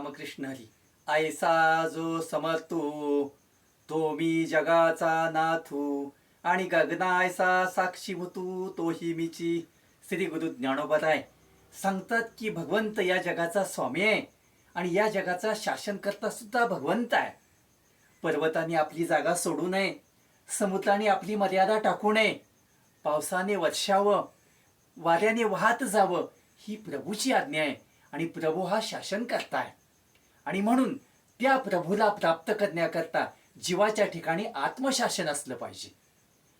रामकृष्ण हरी. ऐसा जो समर्थू तो मी जगाचा नाथू आणि गगनायसा साक्षी मुतू तोही मीची. श्री गुरु ज्ञानोबाराय सांगतात की भगवंत या जगाचा स्वामी आहे आणि या जगाचा शासनकर्ता सुद्धा भगवंत आहे. पर्वताने आपली जागा सोडू नये, समुद्राने आपली मर्यादा टाकू नये, पावसाने वर्षावं, वाऱ्याने वाहत जावं, ही प्रभूची आज्ञा आहे आणि प्रभू हा शासन करताय. आणि म्हणून त्या प्रभूला प्राप्त करण्याकरता जीवाच्या ठिकाणी आत्मशासन असलं पाहिजे.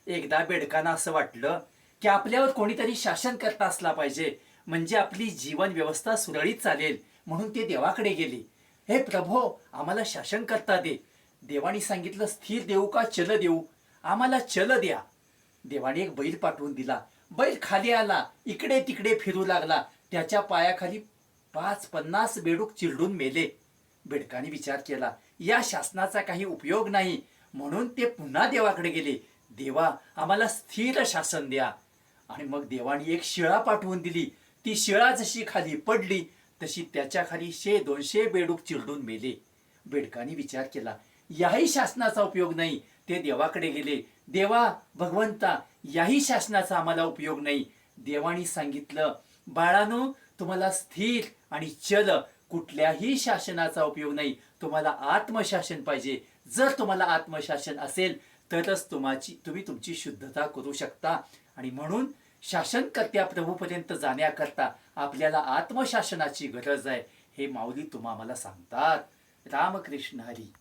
एकदा बेडकांना असं वाटलं की आपल्यावर कोणीतरी शासन करता असला पाहिजे, म्हणजे आपली जीवन व्यवस्था सुरळीत चालेल. म्हणून ते देवाकडे गेले. हे प्रभो, आम्हाला शासन करता दे. देवाने सांगितलं, स्थिर देऊ का चल देऊ? आम्हाला चल द्या. देवाने एक बैल पाठवून दिला. बैल खाली आला, इकडे तिकडे फिरू लागला. त्याच्या पायाखाली 50 बेडूक चिरडून मेले. बेडकाने विचार केला, या शासनाचा काही उपयोग नाही. म्हणून ते पुन्हा देवाकडे गेले. देवा, आम्हाला स्थिर शासन द्या. आणि मग देवाने एक शिळा पाठवून दिली. ती शिळा जशी खाली पडली तशी त्याच्या खाली 100-200 बेडूक चिरडून मेले. बेडकाने विचार केला, याही शासनाचा उपयोग नाही. ते देवाकडे गेले. देवा, भगवंता, याही शासनाचा आम्हाला उपयोग नाही. देवाने सांगितलं, बाळानो, तुम्हाला स्थिर आणि चल कुठल्याही शासनाचा उपयोग नाही. तुम्हाला आत्मशासन पाहिजे. जर तुम्हाला आत्मशासन असेल तरच तुम्ही तुमची शुद्धता करू शकता. आणि म्हणून शासनकर्त्या प्रभूपर्यंत जाण्याकरता आपल्याला आत्मशासनाची गरज आहे. हे माऊली तुम्हा आम्हाला सांगतात. रामकृष्ण हरी.